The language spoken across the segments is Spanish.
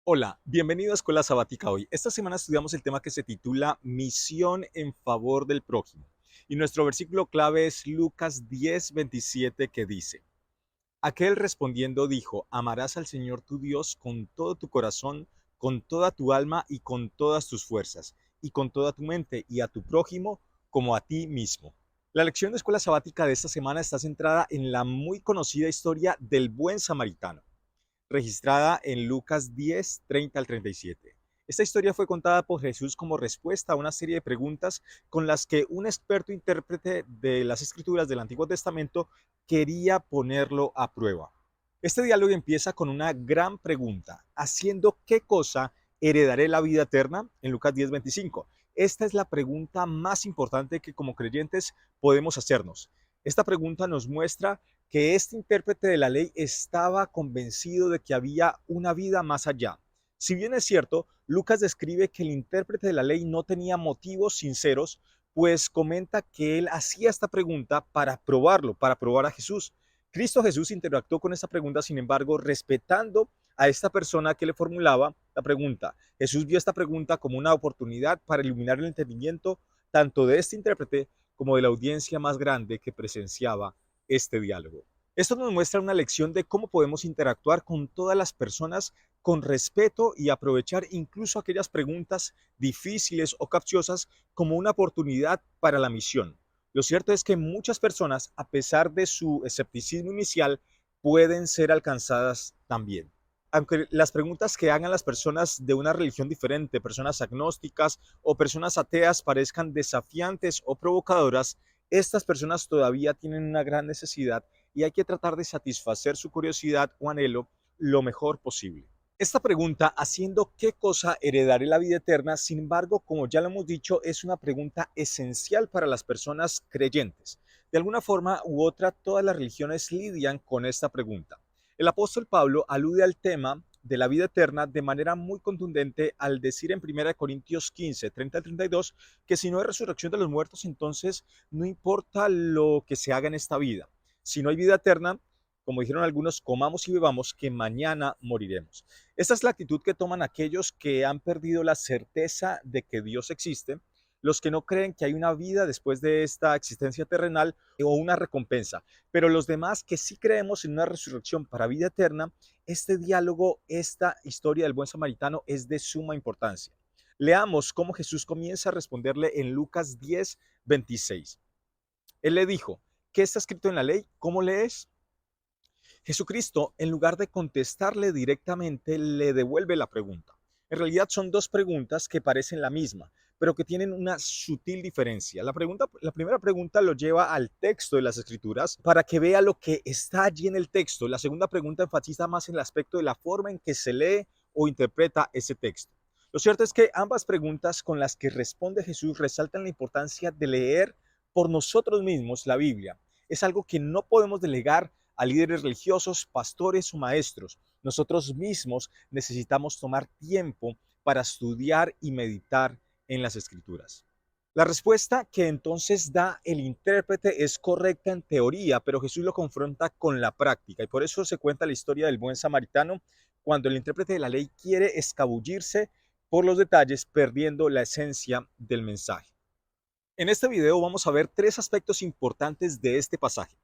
Hola, bienvenido a Escuela Sabática hoy. Esta semana estudiamos el tema que se titula Misión en favor del prójimo. Y nuestro versículo clave es Lucas 10:27 que dice, aquel respondiendo dijo, amarás al Señor tu Dios con todo tu corazón, con toda tu alma y con todas tus fuerzas, y con toda tu mente, y a tu prójimo como a ti mismo. La lección de Escuela Sabática de esta semana está centrada en la muy conocida historia del buen samaritano registrada en Lucas 10, 30 al 37. Esta historia fue contada por Jesús como respuesta a una serie de preguntas con las que un experto intérprete de las escrituras del Antiguo Testamento quería ponerlo a prueba. Este diálogo empieza con una gran pregunta, ¿haciendo qué cosa heredaré la vida eterna? En Lucas 10:25. Esta es la pregunta más importante que como creyentes podemos hacernos. Esta pregunta nos muestra que este intérprete de la ley estaba convencido de que había una vida más allá. Si bien es cierto, Lucas describe que el intérprete de la ley no tenía motivos sinceros, pues comenta que él hacía esta pregunta para probarlo, para probar a Jesús. Cristo Jesús interactuó con esta pregunta, sin embargo, respetando a esta persona que le formulaba la pregunta. Jesús vio esta pregunta como una oportunidad para iluminar el entendimiento tanto de este intérprete como de la audiencia más grande que presenciaba este diálogo. Esto nos muestra una lección de cómo podemos interactuar con todas las personas con respeto y aprovechar incluso aquellas preguntas difíciles o capciosas como una oportunidad para la misión. Lo cierto es que muchas personas, a pesar de su escepticismo inicial, pueden ser alcanzadas también. Aunque las preguntas que hagan las personas de una religión diferente, personas agnósticas o personas ateas, parezcan desafiantes o provocadoras, estas personas todavía tienen una gran necesidad y hay que tratar de satisfacer su curiosidad o anhelo lo mejor posible. Esta pregunta, haciendo qué cosa heredaré la vida eterna, sin embargo, como ya lo hemos dicho, es una pregunta esencial para las personas creyentes. De alguna forma u otra, todas las religiones lidian con esta pregunta. El apóstol Pablo alude al tema de la vida eterna de manera muy contundente al decir en 1 Corintios 15, 30 al 32, que si no hay resurrección de los muertos, entonces no importa lo que se haga en esta vida. Si no hay vida eterna, como dijeron algunos, comamos y bebamos, que mañana moriremos. Esta es la actitud que toman aquellos que han perdido la certeza de que Dios existe, los que no creen que hay una vida después de esta existencia terrenal o una recompensa. Pero los demás que sí creemos en una resurrección para vida eterna, este diálogo, esta historia del buen samaritano es de suma importancia. Leamos cómo Jesús comienza a responderle en Lucas 10:26. Él le dijo, ¿qué está escrito en la ley? ¿Cómo lees? Jesucristo, en lugar de contestarle directamente, le devuelve la pregunta. En realidad son dos preguntas que parecen la misma, pero que tienen una sutil diferencia. La primera pregunta lo lleva al texto de las Escrituras para que vea lo que está allí en el texto. La segunda pregunta enfatiza más en el aspecto de la forma en que se lee o interpreta ese texto. Lo cierto es que ambas preguntas con las que responde Jesús resaltan la importancia de leer por nosotros mismos la Biblia. Es algo que no podemos delegar a líderes religiosos, pastores o maestros. Nosotros mismos necesitamos tomar tiempo para estudiar y meditar en las escrituras. La respuesta que entonces da el intérprete es correcta en teoría, pero Jesús lo confronta con la práctica y por eso se cuenta la historia del buen samaritano cuando el intérprete de la ley quiere escabullirse por los detalles, perdiendo la esencia del mensaje. En este video vamos a ver tres aspectos importantes de este pasaje.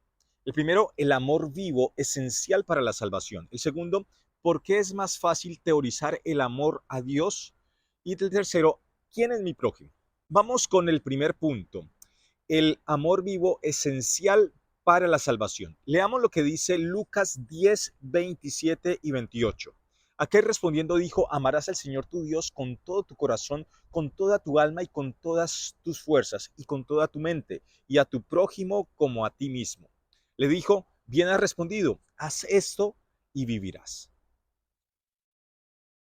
El primero, el amor vivo, esencial para la salvación. El segundo, por qué es más fácil teorizar el amor a Dios. Y el tercero, ¿quién es mi prójimo? Vamos con el primer punto, el amor vivo esencial para la salvación. Leamos lo que dice Lucas 10, 27 y 28. Aquel respondiendo dijo, amarás al Señor tu Dios con todo tu corazón, con toda tu alma y con todas tus fuerzas y con toda tu mente, y a tu prójimo como a ti mismo. Le dijo, bien has respondido, haz esto y vivirás.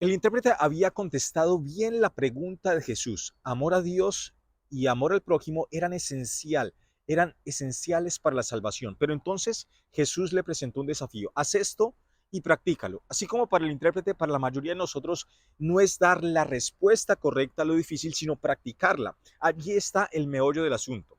El intérprete había contestado bien la pregunta de Jesús. Amor a Dios y amor al prójimo eran esenciales para la salvación. Pero entonces Jesús le presentó un desafío. Haz esto y practícalo. Así como para el intérprete, para la mayoría de nosotros, no es dar la respuesta correcta a lo difícil, sino practicarla. Allí está el meollo del asunto.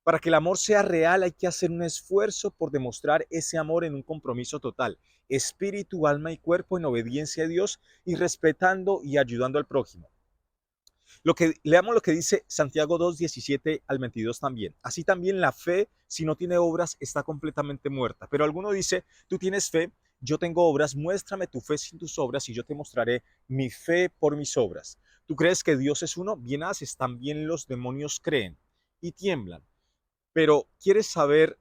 Para que el amor sea real hay que hacer un esfuerzo por demostrar ese amor en un compromiso total. espíritu, alma y cuerpo en obediencia a Dios y respetando y ayudando al prójimo. Leamos lo que dice Santiago 2, 17 al 22 también. Así también la fe, si no tiene obras, está completamente muerta. Pero alguno dice, tú tienes fe, yo tengo obras, muéstrame tu fe sin tus obras y yo te mostraré mi fe por mis obras. ¿Tú crees que Dios es uno? Bien haces, también los demonios creen y tiemblan. Pero ¿quieres saber,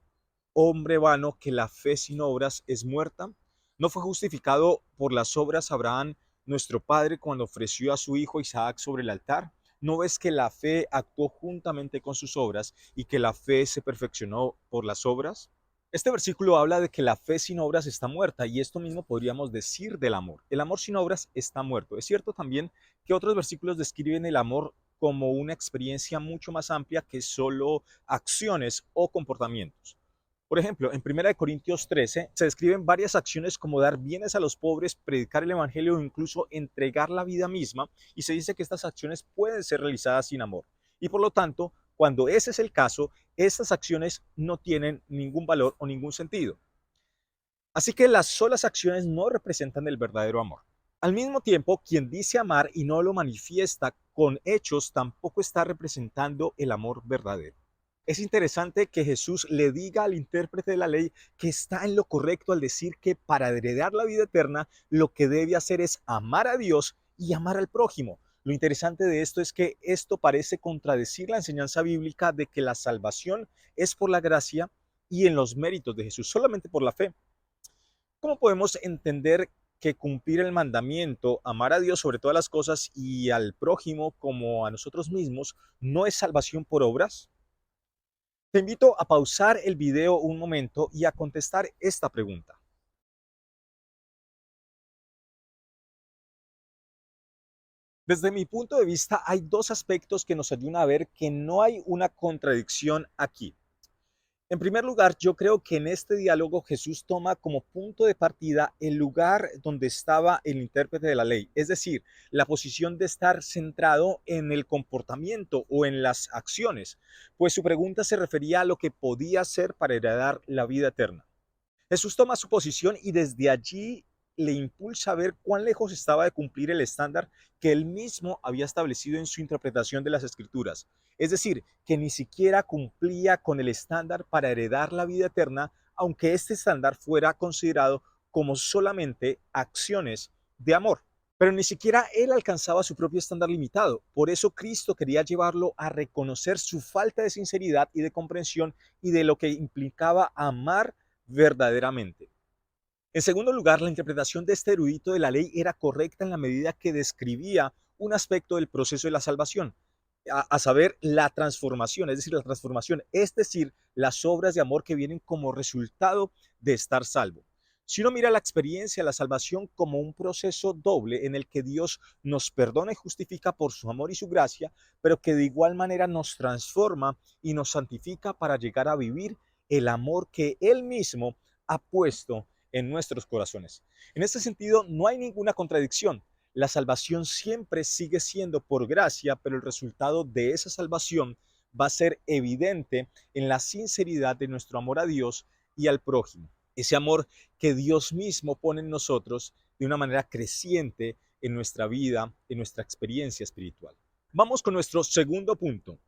hombre vano, que la fe sin obras es muerta? ¿No fue justificado por las obras Abraham, nuestro padre, cuando ofreció a su hijo Isaac sobre el altar? ¿No ves que la fe actuó juntamente con sus obras y que la fe se perfeccionó por las obras? Este versículo habla de que la fe sin obras está muerta y esto mismo podríamos decir del amor. El amor sin obras está muerto. Es cierto también que otros versículos describen el amor como una experiencia mucho más amplia que solo acciones o comportamientos. Por ejemplo, en 1 Corintios 13 se describen varias acciones como dar bienes a los pobres, predicar el evangelio o incluso entregar la vida misma, y se dice que estas acciones pueden ser realizadas sin amor. Y por lo tanto, cuando ese es el caso, estas acciones no tienen ningún valor o ningún sentido. Así que las solas acciones no representan el verdadero amor. Al mismo tiempo, quien dice amar y no lo manifiesta con hechos tampoco está representando el amor verdadero. Es interesante que Jesús le diga al intérprete de la ley que está en lo correcto al decir que para heredar la vida eterna lo que debe hacer es amar a Dios y amar al prójimo. Lo interesante de esto es que esto parece contradecir la enseñanza bíblica de que la salvación es por la gracia y en los méritos de Jesús, solamente por la fe. ¿Cómo podemos entender que cumplir el mandamiento, amar a Dios sobre todas las cosas y al prójimo como a nosotros mismos, no es salvación por obras? Te invito a pausar el video un momento y a contestar esta pregunta. Desde mi punto de vista, hay dos aspectos que nos ayudan a ver que no hay una contradicción aquí. En primer lugar, yo creo que en este diálogo Jesús toma como punto de partida el lugar donde estaba el intérprete de la ley, es decir, la posición de estar centrado en el comportamiento o en las acciones, pues su pregunta se refería a lo que podía hacer para heredar la vida eterna. Jesús toma su posición y desde allí le impulsa a ver cuán lejos estaba de cumplir el estándar que él mismo había establecido en su interpretación de las escrituras. Es decir, que ni siquiera cumplía con el estándar para heredar la vida eterna, aunque este estándar fuera considerado como solamente acciones de amor. Pero ni siquiera él alcanzaba su propio estándar limitado. Por eso Cristo quería llevarlo a reconocer su falta de sinceridad y de comprensión y de lo que implicaba amar verdaderamente. En segundo lugar, la interpretación de este erudito de la ley era correcta en la medida que describía un aspecto del proceso de la salvación, a saber, la transformación, es decir, las obras de amor que vienen como resultado de estar salvo. Si uno mira la experiencia de la salvación como un proceso doble en el que Dios nos perdona y justifica por su amor y su gracia, pero que de igual manera nos transforma y nos santifica para llegar a vivir el amor que Él mismo ha puesto en nuestros corazones. En este sentido, no hay ninguna contradicción. La salvación siempre sigue siendo por gracia, pero el resultado de esa salvación va a ser evidente en la sinceridad de nuestro amor a Dios y al prójimo. Ese amor que Dios mismo pone en nosotros de una manera creciente en nuestra vida, en nuestra experiencia espiritual. Vamos con nuestro segundo punto.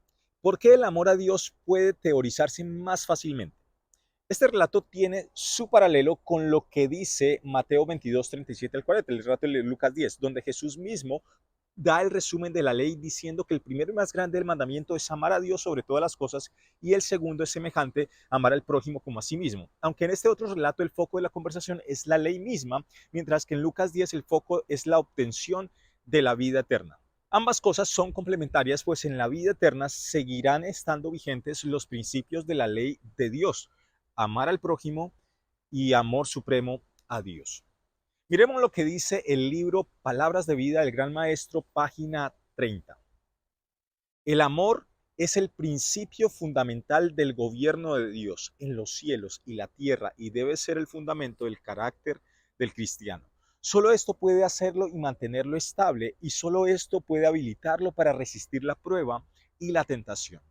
¿Por qué el amor a Dios puede teorizarse más fácilmente? Este relato tiene su paralelo con lo que dice Mateo 22, 37 al 40, el relato de Lucas 10, donde Jesús mismo da el resumen de la ley diciendo que el primero y más grande del mandamiento es amar a Dios sobre todas las cosas y el segundo es semejante, amar al prójimo como a sí mismo. Aunque en este otro relato el foco de la conversación es la ley misma, mientras que en Lucas 10 el foco es la obtención de la vida eterna. Ambas cosas son complementarias, pues en la vida eterna seguirán estando vigentes los principios de la ley de Dios, amar al prójimo y amor supremo a Dios. Miremos lo que dice el libro Palabras de Vida del Gran Maestro, página 30. El amor es el principio fundamental del gobierno de Dios en los cielos y la tierra y debe ser el fundamento del carácter del cristiano. Solo esto puede hacerlo y mantenerlo estable y solo esto puede habilitarlo para resistir la prueba y la tentación.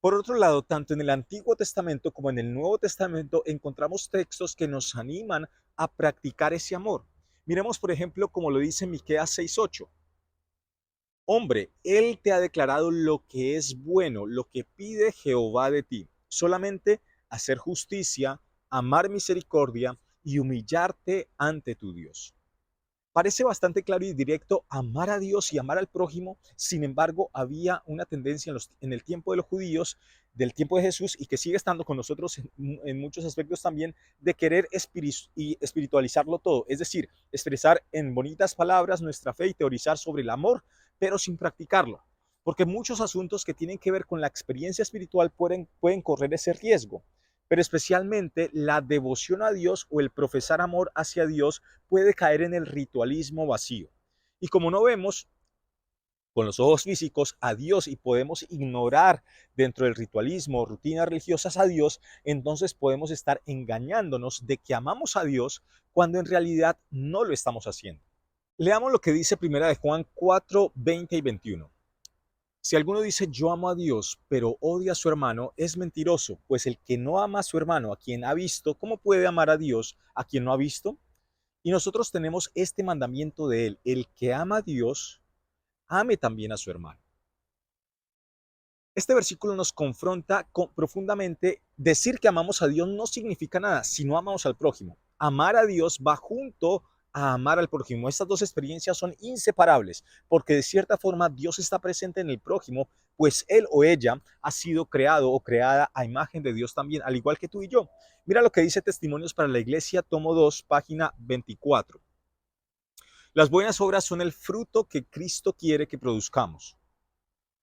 Por otro lado, tanto en el Antiguo Testamento como en el Nuevo Testamento encontramos textos que nos animan a practicar ese amor. Miremos, por ejemplo, como lo dice Miqueas 6:8. Hombre, Él te ha declarado lo que es bueno, lo que pide Jehová de ti. Solamente hacer justicia, amar misericordia y humillarte ante tu Dios. Parece bastante claro y directo amar a Dios y amar al prójimo. Sin embargo, había una tendencia en el tiempo de los judíos, del tiempo de Jesús, y que sigue estando con nosotros en muchos aspectos también, de querer espiritualizarlo todo. Es decir, expresar en bonitas palabras nuestra fe y teorizar sobre el amor, pero sin practicarlo. Porque muchos asuntos que tienen que ver con la experiencia espiritual pueden correr ese riesgo, pero especialmente la devoción a Dios o el profesar amor hacia Dios puede caer en el ritualismo vacío. Y como no vemos con los ojos físicos a Dios y podemos ignorar dentro del ritualismo, rutinas religiosas a Dios, entonces podemos estar engañándonos de que amamos a Dios cuando en realidad no lo estamos haciendo. Leamos lo que dice Primera de Juan 4, 20 y 21. Si alguno dice yo amo a Dios, pero odia a su hermano, es mentiroso, pues el que no ama a su hermano, a quien ha visto, ¿cómo puede amar a Dios a quien no ha visto? Y nosotros tenemos este mandamiento de él: el que ama a Dios, ame también a su hermano. Este versículo nos confronta profundamente. Decir que amamos a Dios no significa nada si no amamos al prójimo. Amar a Dios va junto a amar al prójimo. Estas dos experiencias son inseparables, porque de cierta forma Dios está presente en el prójimo, pues él o ella ha sido creado o creada a imagen de Dios también, al igual que tú y yo. Mira lo que dice Testimonios para la Iglesia, tomo 2, página 24. Las buenas obras son el fruto que Cristo quiere que produzcamos: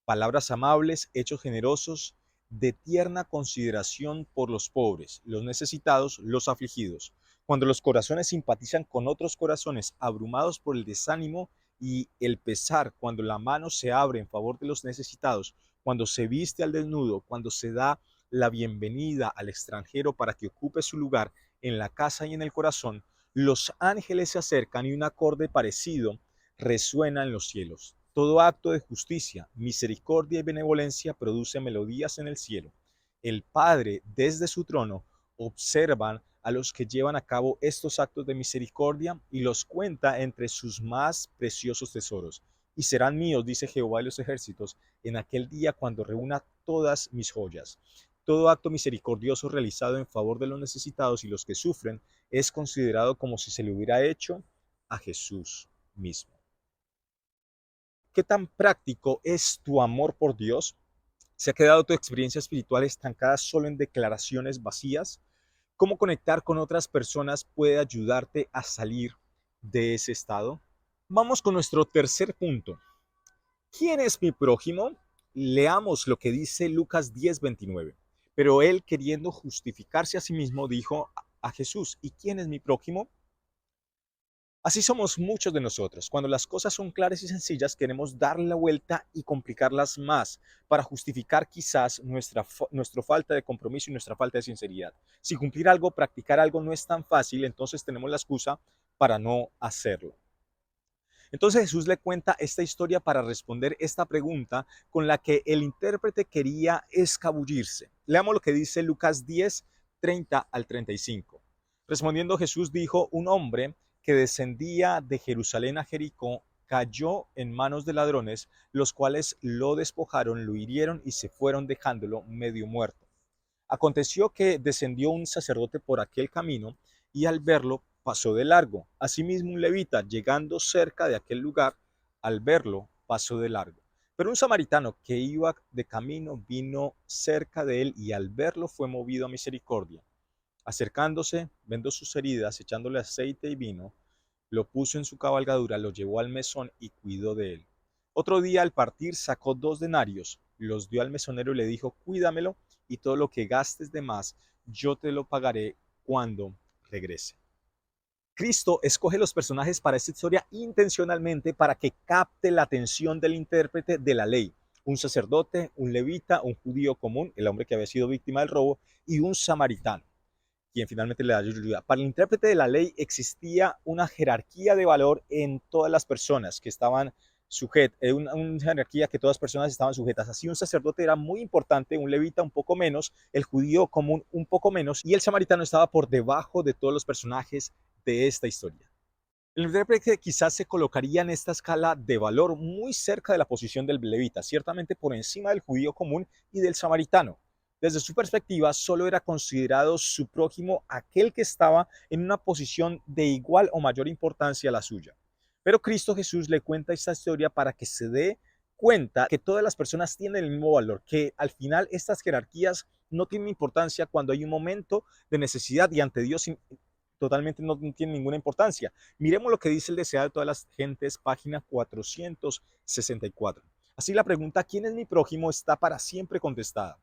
palabras amables, hechos generosos, de tierna consideración por los pobres, los necesitados, los afligidos. Cuando los corazones simpatizan con otros corazones abrumados por el desánimo y el pesar, cuando la mano se abre en favor de los necesitados, cuando se viste al desnudo, cuando se da la bienvenida al extranjero para que ocupe su lugar en la casa y en el corazón, los ángeles se acercan y un acorde parecido resuena en los cielos. Todo acto de justicia, misericordia y benevolencia produce melodías en el cielo. El Padre, desde su trono, observa a los que llevan a cabo estos actos de misericordia y los cuenta entre sus más preciosos tesoros. Y serán míos, dice Jehová de los ejércitos, en aquel día cuando reúna todas mis joyas. Todo acto misericordioso realizado en favor de los necesitados y los que sufren es considerado como si se le hubiera hecho a Jesús mismo. ¿Qué tan práctico es tu amor por Dios? ¿Se ha quedado tu experiencia espiritual estancada solo en declaraciones vacías? ¿Cómo conectar con otras personas puede ayudarte a salir de ese estado? Vamos con nuestro tercer punto. ¿Quién es mi prójimo? Leamos lo que dice Lucas 10:29. Pero él, queriendo justificarse a sí mismo, dijo a Jesús: ¿y quién es mi prójimo? Así somos muchos de nosotros. Cuando las cosas son claras y sencillas, queremos darle la vuelta y complicarlas más para justificar quizás nuestra falta de compromiso y nuestra falta de sinceridad. Si cumplir algo, practicar algo no es tan fácil, entonces tenemos la excusa para no hacerlo. Entonces Jesús le cuenta esta historia para responder esta pregunta con la que el intérprete quería escabullirse. Leamos lo que dice Lucas 10, 30 al 35. Respondiendo Jesús dijo: un hombre que descendía de Jerusalén a Jericó cayó en manos de ladrones, los cuales lo despojaron, lo hirieron y se fueron dejándolo medio muerto. Aconteció que descendió un sacerdote por aquel camino y al verlo pasó de largo. Asimismo un levita, llegando cerca de aquel lugar, al verlo pasó de largo. Pero un samaritano que iba de camino vino cerca de él y al verlo fue movido a misericordia. Acercándose, vendó sus heridas, echándole aceite y vino, lo puso en su cabalgadura, lo llevó al mesón y cuidó de él. Otro día al partir sacó 2 denarios, los dio al mesonero y le dijo: cuídamelo, y todo lo que gastes de más yo te lo pagaré cuando regrese. Cristo escoge los personajes para esta historia intencionalmente para que capte la atención del intérprete de la ley: un sacerdote, un levita, un judío común, el hombre que había sido víctima del robo, y un samaritano, quien finalmente le da ayuda. Para el intérprete de la ley existía una jerarquía de valor en todas las personas que estaban una jerarquía que todas las personas estaban sujetas. Así un sacerdote era muy importante, un levita un poco menos, el judío común un poco menos, y el samaritano estaba por debajo de todos los personajes de esta historia. El intérprete quizás se colocaría en esta escala de valor muy cerca de la posición del levita, ciertamente por encima del judío común y del samaritano. Desde su perspectiva, solo era considerado su prójimo aquel que estaba en una posición de igual o mayor importancia a la suya. Pero Cristo Jesús le cuenta esta historia para que se dé cuenta que todas las personas tienen el mismo valor, que al final estas jerarquías no tienen importancia cuando hay un momento de necesidad y ante Dios totalmente no tiene ninguna importancia. Miremos lo que dice el deseado de todas las gentes, página 464. Así la pregunta, ¿quién es mi prójimo?, está para siempre contestada.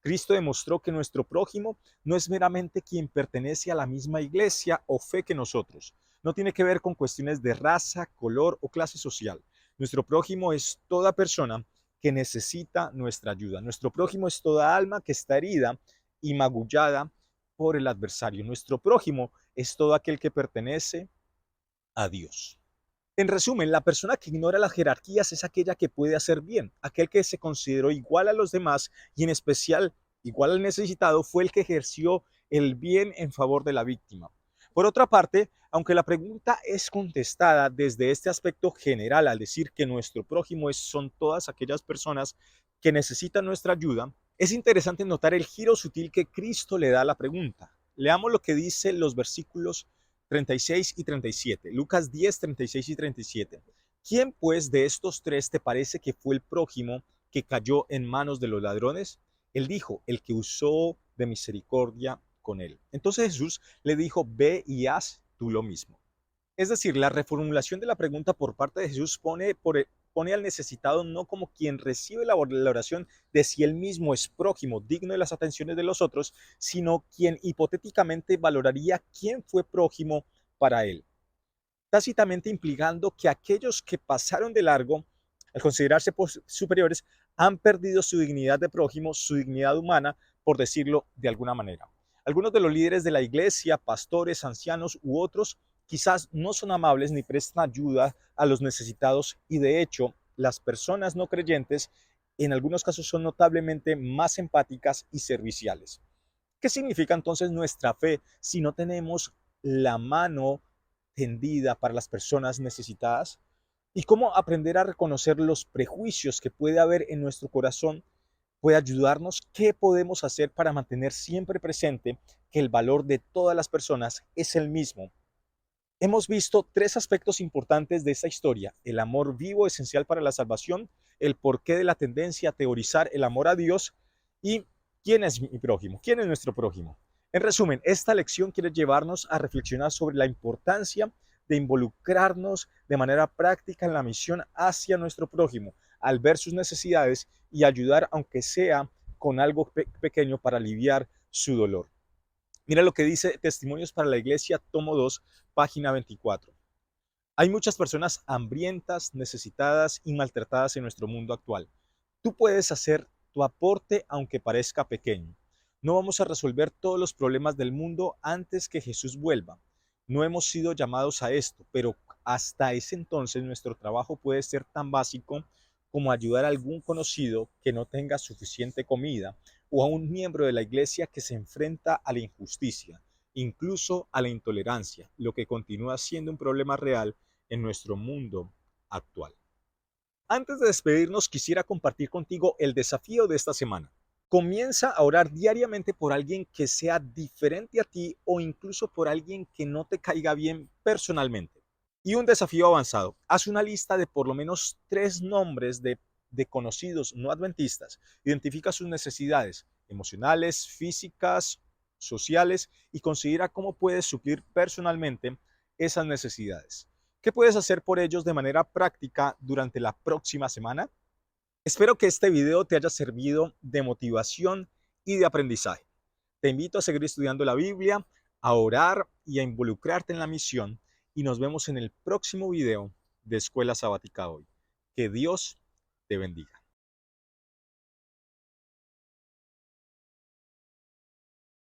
Cristo demostró que nuestro prójimo no es meramente quien pertenece a la misma iglesia o fe que nosotros. No tiene que ver con cuestiones de raza, color o clase social. Nuestro prójimo es toda persona que necesita nuestra ayuda. Nuestro prójimo es toda alma que está herida y magullada por el adversario. Nuestro prójimo es todo aquel que pertenece a Dios. En resumen, la persona que ignora las jerarquías es aquella que puede hacer bien. Aquel que se consideró igual a los demás y en especial igual al necesitado fue el que ejerció el bien en favor de la víctima. Por otra parte, aunque la pregunta es contestada desde este aspecto general al decir que nuestro prójimo son todas aquellas personas que necesitan nuestra ayuda, es interesante notar el giro sutil que Cristo le da a la pregunta. Leamos lo que dice los versículos 36 y 37. Lucas 10, 36 y 37. ¿Quién pues de estos tres te parece que fue el prójimo que cayó en manos de los ladrones? Él dijo, el que usó de misericordia con él. Entonces Jesús le dijo, ve y haz tú lo mismo. Es decir, la reformulación de la pregunta por parte de Jesús pone al necesitado no como quien recibe la oración de si él mismo es prójimo, digno de las atenciones de los otros, sino quien hipotéticamente valoraría quién fue prójimo para él, tácitamente implicando que aquellos que pasaron de largo, al considerarse superiores, han perdido su dignidad de prójimo, su dignidad humana, por decirlo de alguna manera. Algunos de los líderes de la iglesia, pastores, ancianos u otros, quizás no son amables ni prestan ayuda a los necesitados y de hecho las personas no creyentes en algunos casos son notablemente más empáticas y serviciales. ¿Qué significa entonces nuestra fe si no tenemos la mano tendida para las personas necesitadas? ¿Y cómo aprender a reconocer los prejuicios que puede haber en nuestro corazón puede ayudarnos? ¿Qué podemos hacer para mantener siempre presente que el valor de todas las personas es el mismo? Hemos visto tres aspectos importantes de esta historia: el amor vivo esencial para la salvación, el porqué de la tendencia a teorizar el amor a Dios y quién es mi prójimo, quién es nuestro prójimo. En resumen, esta lección quiere llevarnos a reflexionar sobre la importancia de involucrarnos de manera práctica en la misión hacia nuestro prójimo, al ver sus necesidades y ayudar, aunque sea con algo pequeño, para aliviar su dolor. Mira lo que dice Testimonios para la Iglesia, tomo 2, página 24. Hay muchas personas hambrientas, necesitadas y maltratadas en nuestro mundo actual. Tú puedes hacer tu aporte aunque parezca pequeño. No vamos a resolver todos los problemas del mundo antes que Jesús vuelva. No hemos sido llamados a esto, pero hasta ese entonces nuestro trabajo puede ser tan básico como ayudar a algún conocido que no tenga suficiente comida o a un miembro de la iglesia que se enfrenta a la injusticia, incluso a la intolerancia, lo que continúa siendo un problema real en nuestro mundo actual. Antes de despedirnos, quisiera compartir contigo el desafío de esta semana. Comienza a orar diariamente por alguien que sea diferente a ti o incluso por alguien que no te caiga bien personalmente. Y un desafío avanzado: haz una lista de por lo menos 3 nombres de conocidos no adventistas. Identifica sus necesidades emocionales, físicas, sociales y considera cómo puedes suplir personalmente esas necesidades. ¿Qué puedes hacer por ellos de manera práctica durante la próxima semana? Espero que este video te haya servido de motivación y de aprendizaje. Te invito a seguir estudiando la Biblia, a orar y a involucrarte en la misión, y nos vemos en el próximo video de Escuela Sabática Hoy. Que Dios te bendiga.